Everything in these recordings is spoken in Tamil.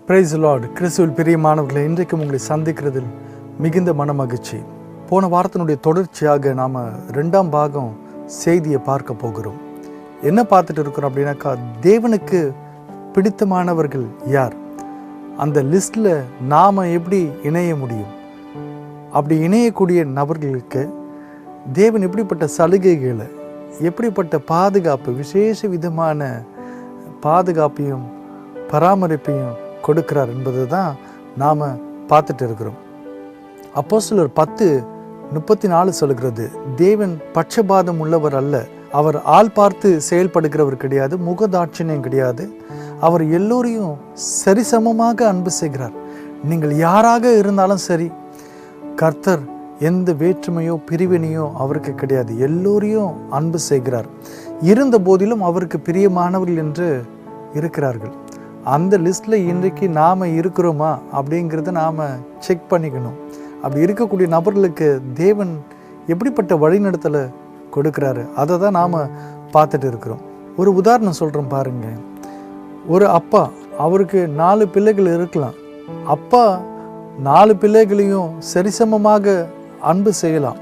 Price Lord. கிறிஸ்துவில் பிரியமானவர்களை, இன்றைக்கும் உங்களை சந்திக்கிறதில் மிகுந்த மனமகிழ்ச்சி. போன வாரத்தினுடைய தொடர்ச்சியாக நாம் 2ஆம் பாகம் செய்தியை பார்க்க போகிறோம். என்ன பார்த்துட்டு இருக்கிறோம் அப்படின்னாக்கா, தேவனுக்கு பிடித்தமானவர்கள் யார், அந்த லிஸ்டில் நாம் எப்படி இணைய முடியும், அப்படி இணையக்கூடிய நபர்களுக்கு தேவன் எப்படிப்பட்ட சலுகைகளை, எப்படிப்பட்ட பாதுகாப்பு, விசேஷ விதமான பாதுகாப்பையும் பராமரிப்பையும் கொடுக்கிறார் என்பது தான் நாம் பார்த்துட்டு இருக்கிறோம். அப்போஸ்தலர் 10:34 சொல்கிறது, தேவன் பட்சபாதம் உள்ளவர் அல்ல, அவர் ஆள் பார்த்து செயல்படுகிறவர் கிடையாது, முகதாட்சியம் கிடையாது, அவர் எல்லோரையும் சரிசமமாக அன்பு செய்கிறார். நீங்கள் யாராக இருந்தாலும் சரி, கர்த்தர் எந்த வேற்றுமையோ பிரிவினையோ அவருக்கு கிடையாது, எல்லோரையும் அன்பு செய்கிறார். இருந்த போதிலும் அவருக்கு பிரியமானவர்கள் என்று இருக்கிறார்கள். அந்த லிஸ்ட்டில் இன்றைக்கு நாம் இருக்கிறோமா அப்படிங்கிறத நாம் செக் பண்ணிக்கணும். அப்படி இருக்கக்கூடிய நபர்களுக்கு தேவன் எப்படிப்பட்ட வழிநடத்தலை கொடுக்குறாரு, அதை தான் நாம் பார்த்துட்டு இருக்கிறோம். ஒரு உதாரணம் சொல்கிறோம் பாருங்க. ஒரு அப்பா, அவருக்கு 4 பிள்ளைகள் இருக்கலாம். அப்பா 4 பிள்ளைகளையும் சரிசமமாக அன்பு செய்யலாம்.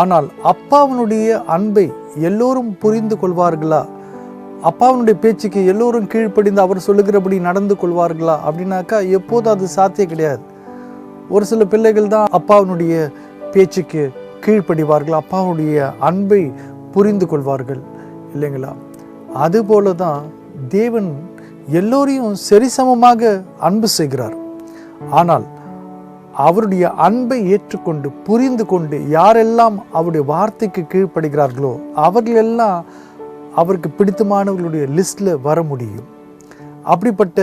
ஆனால் அப்பாவினுடைய அன்பை எல்லோரும் புரிந்து கொள்வார்களா, அப்பாவினுடைய பேச்சுக்கு எல்லோரும் கீழ்ப்படிந்து அவர் சொல்லுகிறபடி நடந்து கொள்வார்களா அப்படின்னாக்கா எப்போதும் அது சாத்தியம் கிடையாது. ஒரு சில பிள்ளைகள் தான் அப்பாவினுடைய பேச்சுக்கு கீழ்ப்படிவார்கள், அப்பாவுடைய அன்பை புரிந்து கொள்வார்கள், இல்லைங்களா? அதுபோல தான் தேவன் எல்லோரையும் சரிசமமாக அன்பு செய்கிறார். ஆனால் அவருடைய அன்பை ஏற்றுக்கொண்டு புரிந்து கொண்டு யாரெல்லாம் அவருடைய வார்த்தைக்கு கீழ்ப்படுகிறார்களோ அவர்களெல்லாம் அவருக்கு பிடித்தமானவர்களுடைய லிஸ்டில் வர முடியும். அப்படிப்பட்ட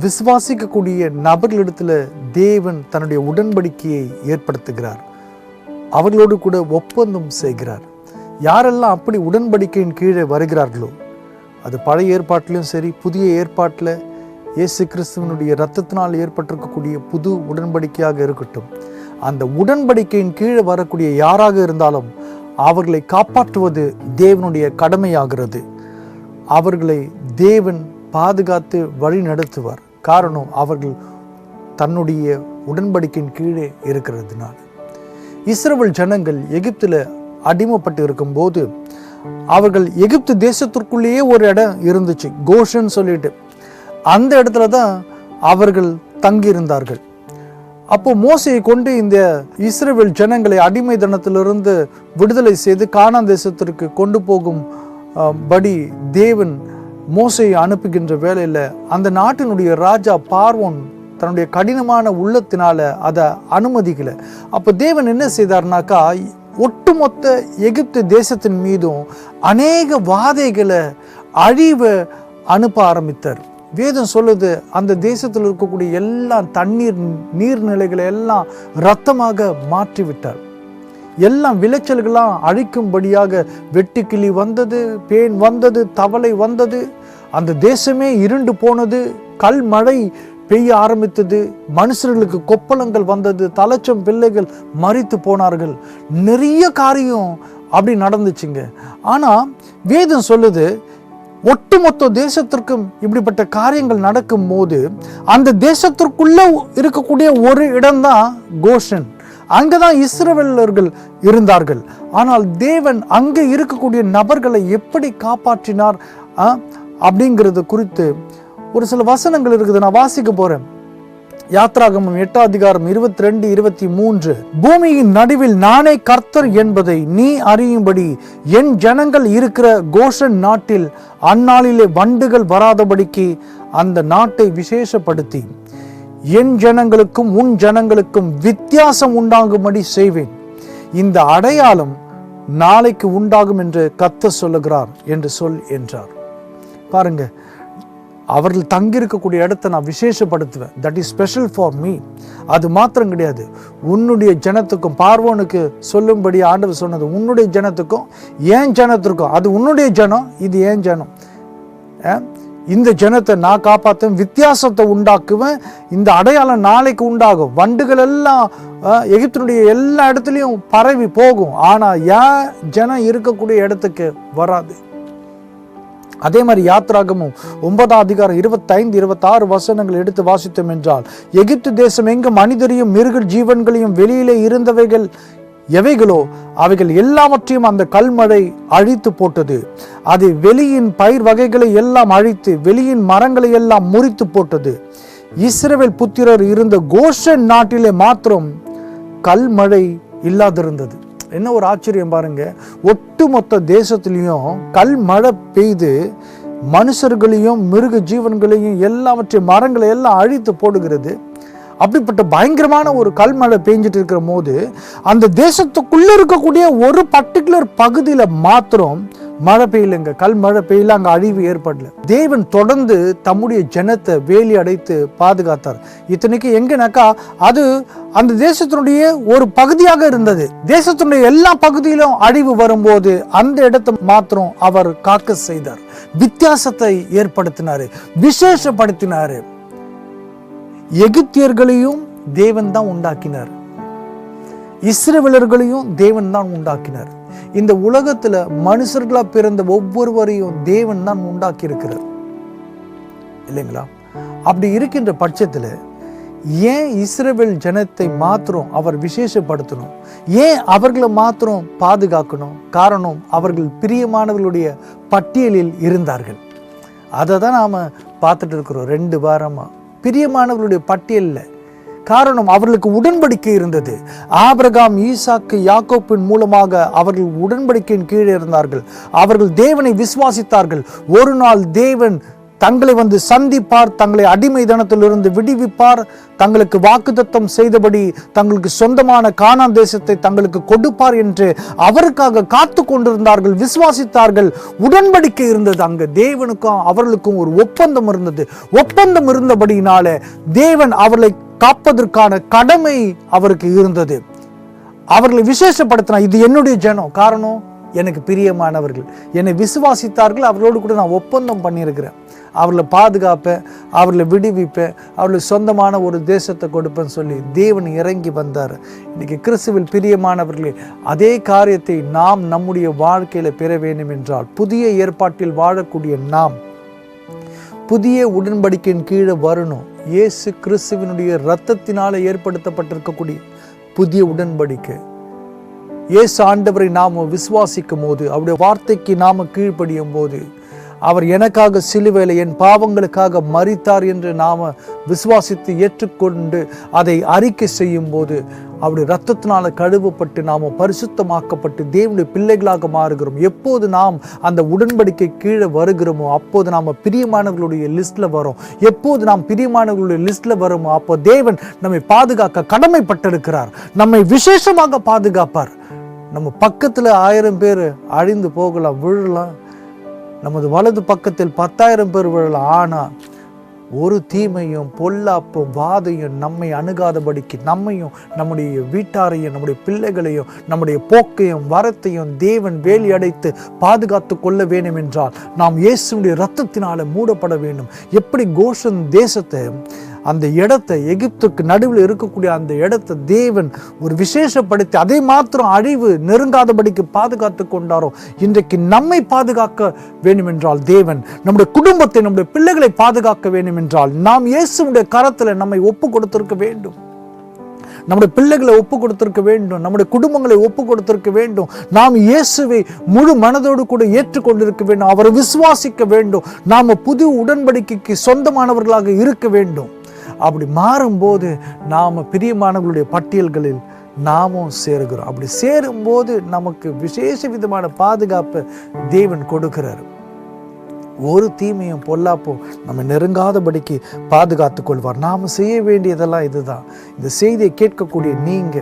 விசுவாசிக்கக்கூடிய நபர்களிடத்தில் தேவன் தன்னுடைய உடன்படிக்கையை ஏற்படுத்துகிறார், அவர்களோடு கூட ஒப்பந்தம் செய்கிறார். யாரெல்லாம் அப்படி உடன்படிக்கையின் கீழே வருகிறார்களோ, அது பழைய ஏற்பாட்டிலும் சரி புதிய ஏற்பாட்டில் இயேசு கிறிஸ்துவனுடைய இரத்தத்தினால் ஏற்பட்டிருக்கக்கூடிய புது உடன்படிக்கையாக இருக்கட்டும், அந்த உடன்படிக்கையின் கீழே வரக்கூடிய யாராக இருந்தாலும் அவர்களை காப்பாற்றுவது தேவனுடைய கடமையாகிறது. அவர்களை தேவன் பாதுகாத்து வழி நடத்துவார். காரணம், அவர்கள் தன்னுடைய உடன்படிக்கையின் கீழே இருக்கிறதுனால. இஸ்ரவேல் ஜனங்கள் எகிப்தில் அடிமைப்பட்டு இருக்கும்போது அவர்கள் எகிப்து தேசத்திற்குள்ளேயே ஒரு இடம் இருந்துச்சு, கோஷன் சொல்லிட்டு. அந்த இடத்துல தான் அவர்கள் தங்கியிருந்தார்கள். அப்போ மோசையை கொண்டு இந்த இஸ்ரவேல் ஜனங்களை அடிமை தனத்திலிருந்து விடுதலை செய்து கானான் தேசத்திற்கு கொண்டு போகும் படி தேவன் மோசையை அனுப்புகின்ற வேளையில் அந்த நாட்டினுடைய ராஜா பார்வோன் தன்னுடைய கடினமான உள்ளத்தினால அதை அனுமதிக்கலை. அப்போ தேவன் என்ன செய்தார்னாக்கா, ஒட்டுமொத்த எகிப்து தேசத்தின் மீதும் அநேக வாதைகளை, அழிவை அனுப்ப ஆரம்பித்தார். வேதம் சொல்லுது, அந்த தேசத்தில் இருக்கக்கூடிய எல்லா நீர்நிலைகளை எல்லாம் இரத்தமாக மாற்றிவிட்டார். எல்லாம் விளைச்சல்களாம் அழிக்கும்படியாக வெட்டுக்கிளி வந்தது, பேன் வந்தது, தவளை வந்தது, அந்த தேசமே இருண்டு போனது, கல் மழை பெய்ய ஆரம்பித்தது, மனுஷர்களுக்கு கொப்பளங்கள் வந்தது, தலைச்சம் பிள்ளைகள் மரித்து போனார்கள். நிறைய காரியம் அப்படி நடந்துச்சுங்க. ஆனால் வேதம் சொல்லுது, ஒட்டுமொத்த தேசத்திற்கும் இப்படிப்பட்ட காரியங்கள் நடக்கும் போது அந்த தேசத்திற்குள்ள இருக்கக்கூடிய ஒரு இடம்தான் கோஷன். அங்கதான் இஸ்ரவேலர்கள் இருந்தார்கள். ஆனால் தேவன் அங்கே இருக்கக்கூடிய நபர்களை எப்படி காப்பாற்றினார் அப்படிங்கிறது குறித்து ஒரு சில வசனங்கள் இருக்குது, நான் வாசிக்க போறேன். யாத்ராகமம் 8:22-23. பூமியின் நடுவில் நானே கர்த்தர் என்பதை நீ அறியும்படி என் ஜனங்கள் இருக்கிற கோஷன் நாட்டில் அந்நாளிலே வண்டுகள் வராதபடிக்கு அந்த நாட்டை விசேஷப்படுத்தி என் ஜனங்களுக்கும் உன் ஜனங்களுக்கும் வித்தியாசம் உண்டாகும்படி செய்வேன். இந்த அடையாளம் நாளைக்கு உண்டாகும் என்று கர்த்தர் சொல்லுகிறார் என்று சொல் என்றார். பாருங்க, அவர்கள் தங்கியிருக்கக்கூடிய இடத்தை நான் விசேஷப்படுத்துவேன். That is special for me. அது மாத்திரம் கிடையாது, உன்னுடைய ஜனத்துக்கும், பார்வோனுக்கு சொல்லும்படி ஆண்டவர் சொன்னது, உன்னுடைய ஜனத்துக்கும் ஏன் ஜனத்திற்கும், அது உன்னுடைய ஜனம், இது ஏன் ஜனம், இந்த ஜனத்தை நான் காப்பாற்றுவேன், வித்தியாசத்தை உண்டாக்குவேன், இந்த அடையாளம் நாளைக்கு உண்டாகும். வண்டுகள் எல்லாம் எகிப்தினுடைய எல்லா இடத்துலையும் பரவி போகும், ஆனால் ஏன் ஜனம் இருக்கக்கூடிய இடத்துக்கு வராது. அதே மாதிரி யாத்ராகமும் 9ஆம் அதிகாரம் 25, 26 வசனங்கள் எடுத்து வாசித்தோம் என்றால், எகிப்து தேசம் எங்கு மனிதரையும் மிருக ஜீவன்களையும் வெளியிலே இருந்தவைகள் எவைகளோ அவைகள் எல்லாவற்றையும் அந்த கல்மழை அழித்து போட்டது. அது வெளியின் பயிர் வகைகளை எல்லாம் அழித்து வெளியின் மரங்களை எல்லாம் முறித்து போட்டது. இஸ்ரவேல் புத்திரர் இருந்த கோஷன் நாட்டிலே மாத்திரம் கல்மழை இல்லாதிருந்தது. என்ன ஒரு ஆச்சரியம் பாருங்க, ஒட்டுமொத்த தேசத்திலையும் கல்மழை பெய்து மனுஷர்களையும் மிருக ஜீவன்களையும் எல்லாவற்றையும் மரங்களை எல்லாம் அழித்து போடுகிறது. அப்படிப்பட்ட பயங்கரமான ஒரு கல்மழை பெஞ்சிட்டு இருக்கிற போது அந்த தேசத்துக்குள்ள இருக்கக்கூடிய ஒரு பர்டிகுலர் பகுதியில மாத்திரம் மழை பெய்யலைங்க, கல்மழை பெய்யல, அங்க அழிவு ஏற்படல. தேவன் தொடர்ந்து தம்முடைய ஜனத்தை வேலி அடைத்து பாதுகாத்தார். இத்தனைக்கு எங்கனாக்கா அது அந்த தேசத்தினுடைய ஒரு பகுதியாக இருந்தது. தேசத்தினுடைய எல்லா பகுதியிலும் அழிவு வரும்போது அந்த இடத்தை மாத்திரம் அவர் காக்க செய்தார். வித்தியாசத்தை ஏற்படுத்தினாரு, விசேஷப்படுத்தினாரு. எகிப்தியர்களையும் தேவன் தான் உண்டாக்கினார், இஸ்ரவேலர்களையும் தேவன் தான் உண்டாக்கினார். இந்த உலகத்துல மனுஷர்களா பிறந்த ஒவ்வொருவரையும் தேவன் தான் உண்டாக்கி இருக்கிறார் இல்லைங்களா? அப்படி இருக்கின்ற பட்சத்துல ஏன் இஸ்ரவேல் ஜனத்தை மாத்திரம் அவர் விசேஷப்படுத்தணும்? ஏன் அவர்களை மாத்திரம் பாதுகாக்கணும்? காரணம், அவர்கள் பிரியமானவர்களுடைய பட்டியலில் இருந்தார்கள். அதை தான் நாம பார்த்துட்டு இருக்கிறோம் 2 வாரமா. பிரியமானவர்களுடைய பட்டியலில். காரணம், அவர்களுக்கு உடன்படிக்கை இருந்தது. ஆபிரகாம், ஈசாக்கு, யாக்கோப்பின் மூலமாக அவர்கள் உடன்படிக்கையின் கீழே இருந்தார்கள். அவர்கள் தேவனை விசுவாசித்தார்கள். ஒரு நாள் தேவன் தங்களை வந்து சந்திப்பார், தங்களை அடிமை தனத்திலிருந்து விடுவிப்பார், தங்களுக்கு வாக்குத்தத்தம் செய்தபடி தங்களுக்கு சொந்தமான கானான் தேசத்தை தங்களுக்கு கொடுப்பார் என்று அவருக்காக காத்து கொண்டிருந்தார்கள், விசுவாசித்தார்கள். உடன்படிக்கை இருந்தது. அங்க தேவனுக்கும் அவர்களுக்கும் ஒரு ஒப்பந்தம் இருந்தது. ஒப்பந்தம் இருந்தபடியினால தேவன் அவர்களை காப்பதற்கான கடமை அவருக்கு இருந்தது. அவர்களை விசேஷப்படுத்தினார். இது என்னுடைய ஜனம், காரணம் எனக்கு பிரியமானவர்கள், என்னை விசுவாசித்தார்கள், அவர்களோடு கூட நான் ஒப்பந்தம் பண்ணியிருக்கிறேன், அவர்களை பாதுகாப்பேன், அவர்களை விடுவிப்பேன், அவர்களுக்கு சொந்தமான ஒரு தேசத்தை கொடுப்பேன்னு சொல்லி தேவன் இறங்கி வந்தார். இன்னைக்கு கிறிஸ்துவில் பிரியமானவர்களே, அதே காரியத்தை நாம் நம்முடைய வாழ்க்கையில பெற வேண்டும் என்றால், புதிய ஏற்பாட்டில் வாழக்கூடிய நாம் புதிய உடன்படிக்கையின் கீழே வரணும். இயேசு கிறிஸ்துவினுடைய இரத்தத்தினால ஏற்படுத்தப்பட்டிருக்கக்கூடிய புதிய உடன்படிக்கை. இயேசு ஆண்டவரை நாம விசுவாசிக்கும் போது, அவருடைய வார்த்தைக்கு நாம கீழ்ப்படியும் போது, அவர் எனக்காக சிலுவையில் என் பாவங்களுக்காக மரித்தார் என்று நாம விசுவாசித்து ஏற்றுக்கொண்டு அதை அறிக்கை செய்யும் போது, அவருடைய இரத்தத்தினால கழுவப்பட்டு நாம பரிசுத்தமாக்கப்பட்டு தேவனுடைய பிள்ளைகளாக மாறுகிறோம். எப்போது நாம் அந்த உடன்படிக்கை கீழே வருகிறோமோ அப்போது நாம பிரியமானவர்களுடைய லிஸ்ட்ல வரோம். எப்போது நாம் பிரியமானவர்களுடைய லிஸ்ட்ல வரோமோ அப்போ தேவன் நம்மை பாதுகாக்க கடமைப்பட்டிருக்கிறார். நம்மை விசேஷமாக பாதுகாப்பார். நம்ம பக்கத்துல 1000 பேர் அழிந்து போகலாம், விழலாம். நமது வலது பக்கத்தில் 10,000 பேர் விழலாம். ஆனா ஒரு தீமையும் பொல்லாப்பும் வாதையும் நம்மை அணுகாதபடிக்கு நம்மையும் நம்முடைய வீட்டாரையும் நம்முடைய பிள்ளைகளையும் நம்முடைய போக்கையும் வரத்தையும் தேவன் வேலி அடைத்து பாதுகாத்து கொள்ள வேண்டும் என்றால் நாம் இயேசுடைய இரத்தத்தினால மூடப்பட வேண்டும். எப்படி கோஷன் தேசத்தை, அந்த இடத்தை, எகிப்துக்கு நடுவில் இருக்கக்கூடிய அந்த இடத்தை தேவன் ஒரு விசேஷப்படுத்தி அதை மாத்திரம் அழிவு நெருங்காதபடிக்கு பாதுகாத்து கொண்டாரோ, இன்றைக்கு நம்மை பாதுகாக்க வேண்டும் என்றால் தேவன் நம்முடைய குடும்பத்தை, நம்முடைய பிள்ளைகளை பாதுகாக்க வேண்டும் என்றால் நாம் இயேசுடைய கரத்தில் நம்மை ஒப்பு கொடுத்திருக்க வேண்டும். நம்முடைய பிள்ளைகளை ஒப்பு கொடுத்திருக்க வேண்டும், நம்முடைய குடும்பங்களை ஒப்பு கொடுத்திருக்க வேண்டும். நாம் இயேசுவை முழு மனதோடு கூட ஏற்றுக்கொண்டிருக்க வேண்டும், அவரை விசுவாசிக்க வேண்டும். நாம புது உடன்படிக்கைக்கு சொந்தமானவர்களாக இருக்க வேண்டும். அப்படி மாறும்போது நாம பிரியமானவர்களுடைய பட்டியல்களில் நாமும் சேருகிறோம். அப்படி சேரும்போது நமக்கு விசேஷ விதமான பாதுகாப்பு தேவன் கொடுக்கிறார். ஒரு தீமையும் பொல்லாப்போ நம்ம நெருங்காதபடிக்கு பாதுகாத்துக் கொள்வார். நாம செய்ய வேண்டியதெல்லாம் இதுதான். இந்த செய்தியை கேட்கக்கூடிய நீங்க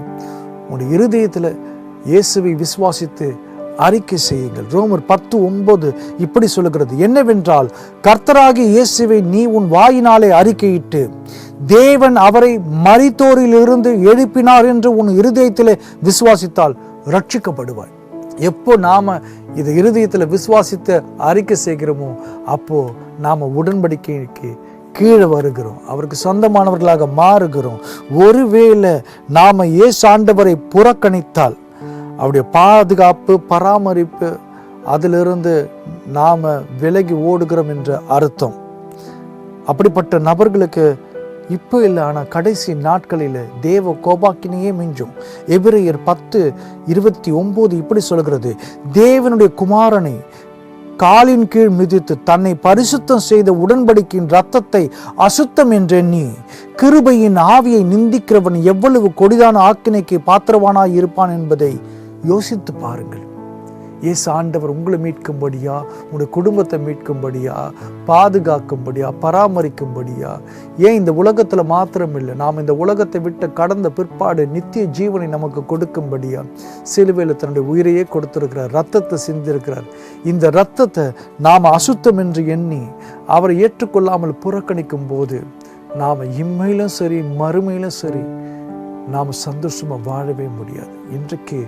உங்களுடைய இருதயத்துல இயேசுவை விசுவாசித்து அறிக்கை செய்யுங்கள். ரோமர் 10:9 இப்படி சொல்லுகிறது, என்னவென்றால் கர்த்தராகிய இயேசுவை நீ உன் வாயினாலே அறிக்கையிட்டு தேவன் அவரை மரித்தோரிலிருந்து எழுப்பினார் என்று உன் இருதயத்திலே விசுவாசித்தால் ரட்சிக்கப்படுவாய். எப்போ நாம இதை இருதயத்தில் விசுவாசித்து அறிக்கை செய்கிறோமோ அப்போ நாம உடன்படிக்கைக்கு கீழே வருகிறோம், அவருக்கு சொந்தமானவர்களாக மாறுகிறோம். ஒருவேளை நாம இயேசு ஆண்டவரை புறக்கணித்தால் அவருடைய பாதுகாப்பு, பராமரிப்பு, அதிலிருந்து நாம் விலகி ஓடுகிறோம் என்ற அர்த்தம். அப்படிப்பட்ட நபர்களுக்கு இப்போ இல்லை, ஆனால் கடைசி நாட்களில் தேவ கோபாக்கினையே மிஞ்சும். எபிரேயர் 10:29 இப்படி சொல்கிறது, தேவனுடைய குமாரனை காலின் கீழ் மிதித்து தன்னை பரிசுத்தம் செய்த உடன்படிக்கையின் இரத்தத்தை அசுத்தம் என்றெண்ணி கிருபையின் ஆவியை நிந்திக்கிறவன் எவ்வளவு கொடிதான ஆக்கினைக்கு பாத்திரவானாய் இருப்பான் என்பதை யோசித்து பாருங்கள். இயேசு ஆண்டவர் உங்களை மீட்கும்படியா, உங்களுடைய குடும்பத்தை மீட்கும்படியா, பாதுகாக்கும்படியா, பராமரிக்கும்படியா, ஏன் இந்த உலகத்தில் மாத்திரம் இல்லை, நாம் இந்த உலகத்தை விட்டு கடந்த பிற்பாடு நித்திய ஜீவனை நமக்கு கொடுக்கும்படியா சிலுவையில் தன்னுடைய உயிரையே கொடுத்திருக்கிறார், இரத்தத்தை சிந்திருக்கிறார். இந்த இரத்தத்தை நாம் அசுத்தம் என்று எண்ணி அவரை ஏற்றுக்கொள்ளாமல் புறக்கணிக்கும் போது நாம் இம்மையிலும் சரி மறுமையிலும் சரி நாம் சந்தோஷமாக வாழவே முடியாது. இன்றைக்கு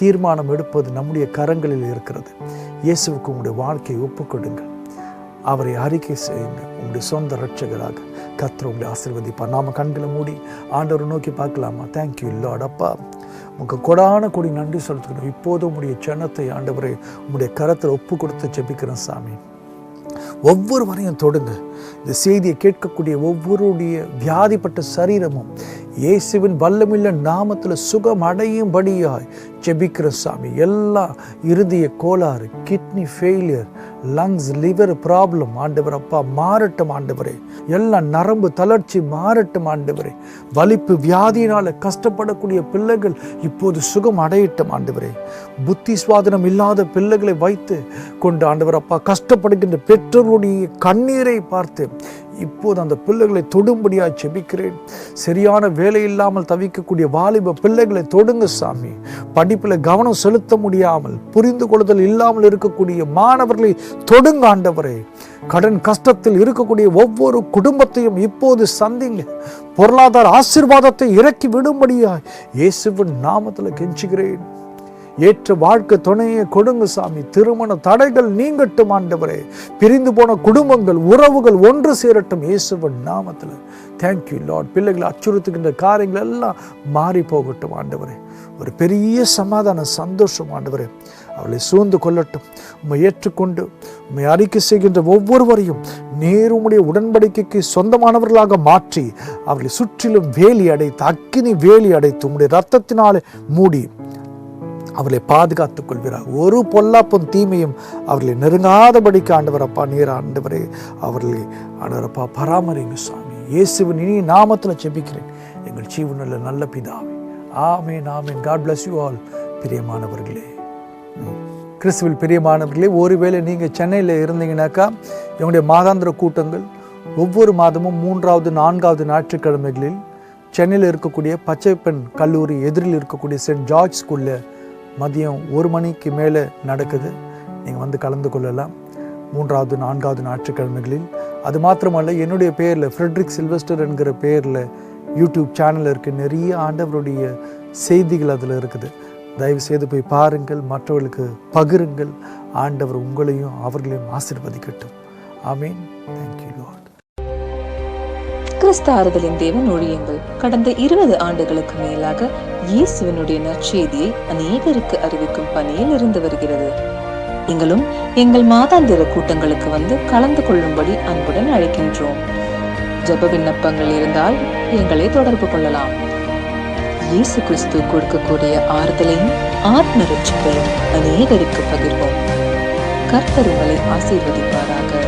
தீர்மானம் எடுப்பது நம்முடைய கரங்களில் இருக்கிறது. இயேசுவுக்கு உங்களுடைய வாழ்க்கையை ஒப்புக்கொடுங்கள், அவரை அறிக்கை செய்யுங்க, உங்களுடைய சொந்த இரட்சகராக. கர்த்தர் உங்களை ஆசீர்வதிப்பார். நாம கண்களை மூடி ஆண்டவரை நோக்கி பார்க்கலாமா? Thank you Lord. அப்பா, உங்கள் கொடான கொடி நன்றி சொல்லிக்கணும். இப்போது உங்களுடைய ஜனத்தை ஆண்டவரை உங்களுடைய கரத்தில் ஒப்பு கொடுத்து ஜெபிக்கிறேன் சாமி. ஒவ்வொருவரையும் தொடுங்க. இந்த செய்தியை கேட்கக்கூடிய ஒவ்வொருடைய வியாதிப்பட்ட சரீரமும் இயேசுவின் வல்லமில்ல நாமத்தில் சுகம் அடையும்படியாய் ஜெபிக்கிற சாமி. எல்லா இருதய கோளாறு, kidney failure, lungs, liver problem ஆண்டவர் அப்பா மாறட்டும் ஆண்டவரே. எல்லா நரம்பு தளர்ச்சி மாறட்டும் ஆண்டவரே. வலிப்பு வியாதியினால கஷ்டப்படக்கூடிய பிள்ளைகள் இப்போது சுகம் அடையட்டும் ஆண்டவரே. புத்தி சுவாதனம் இல்லாத பிள்ளைகளை வைத்து கொண்டு ஆண்டவர் அப்பா கஷ்டப்படுகின்ற பெற்றோருடைய கண்ணீரை பார்த்து இப்போது அந்த பிள்ளைகளை தொடும்படியாக ஜெபிக்கிறேன். சரியான வேலை இல்லாமல் தவிக்கக்கூடிய வாலிப பிள்ளைகளை தொடுங்க சாமி. படிப்பில் கவனம் செலுத்த முடியாமல், புரிந்து கொள்ளுதல் இல்லாமல் இருக்கக்கூடிய மாணவர்களை தொடுங்க ஆண்டவரே. கடன் கஷ்டத்தில் இருக்கக்கூடிய ஒவ்வொரு குடும்பத்தையும் இப்போது சந்திங்க. பொருளாதார ஆசீர்வாதத்தை இறக்கி விடும்படியாய் இயேசுவின் நாமத்தில் கெஞ்சுகிறேன். ஏற்ற வாழ்க்கை துணையை கொடுங்க சாமி. திருமண தடைகள் நீங்கட்டும் ஆண்டவரே. பிரிந்து போன குடும்பங்கள், உறவுகள் ஒன்று சேரட்டும் இயேசுவின் நாமத்தில். Thank you Lord. பிள்ளைகளை அச்சுறுத்துகின்ற காரியங்கள் எல்லாம் மாறி போகட்டும் ஆண்டவரே. ஒரு பெரிய சமாதான சந்தோஷம் ஆண்டவரே அவளை சூழ்ந்து கொள்ளட்டும். உம்மை ஏற்றுக்கொண்டு உம்மை அறிக்கை செய்கின்ற ஒவ்வொருவரையும் நேர் உம்முடைய உடன்படிக்கைக்கு சொந்தமானவர்களாக மாற்றி அவர்களை சுற்றிலும் வேலி அடைத்து, அக்கினி வேலி அடைத்து உம்முடைய இரத்தத்தினாலே மூடி அவர்களை பாதுகாத்துக் கொள்கிறார். ஒரு பொல்லாப்பும் தீமையும் அவர்களை நெருங்காதபடிக்கு ஆண்டவர் அப்பா நீர் ஆண்டவரே அவர்களை ஆண்டவர் அப்பா பராமரிங்க சாமி. இயேசுவின் இனி நாமத்தில் ஜெபிக்கிறேன் எங்கள் ஜீவனுள்ள நல்ல பிதாவே. ஆமென், ஆமென். God bless you all. பிரியமானவர்களே, கிறிஸ்துவில் பிரியமானவர்களே, ஒருவேளை நீங்கள் சென்னையில் இருந்தீங்கன்னாக்கா எங்களுடைய மாதாந்திர கூட்டங்கள் ஒவ்வொரு மாதமும் 3வது 4வது ஞாயிற்றுக்கிழமைகளில் சென்னையில் இருக்கக்கூடிய பச்சைப்பெண் கல்லூரி எதிரில் இருக்கக்கூடிய சென்ட் ஜார்ஜ் ஸ்கூலில் மதியம் 1 மணிக்கு மேலே நடக்குது. நீங்கள் வந்து கலந்து கொள்ளலாம் 3வது 4வது ஞாயிற்றுக்கிழமைகளில். அது மாத்திரமல்ல, என்னுடைய பேரில் ஃப்ரெட்ரிக் சில்வஸ்டர் என்கிற பேரில் யூடியூப் சேனல் இருக்குது. நிறைய ஆண்டவருடைய செய்திகள் அதில் இருக்குது. தயவு செய்து போய் பாருங்கள், மற்றவர்களுக்கு பகிருங்கள். ஆண்டவர் உங்களையும் அவர்களையும் ஆசீர்வதிக்கட்டும். ஆமீன். Thank you Lord. கிறிஸ்து ஆறுதலின் தேவன் ஊழியங்கள் கடந்த 20 ஆண்டுகளுக்கு மேலாக இயேசுவினுடைய நற்செய்தியை அநேகருக்கு அறிவிக்கும் பணியில் இருந்து வருகிறது. நீங்களும் எங்கள் மாதாந்திர கூட்டங்களுக்கு வந்து கலந்து கொள்ளும்படி அன்புடன் அழைக்கின்றோம். ஜெப விண்ணப்பங்கள் இருந்தால் எங்களை தொடர்பு கொள்ளலாம். இயேசு கிறிஸ்து கொடுக்கக்கூடிய ஆறுதலையும் ஆத்ம ரட்சிப்பையும் அநேகருக்கு பகிர்வோம். கர்த்தர் உங்களை ஆசீர்வதிப்பாராக.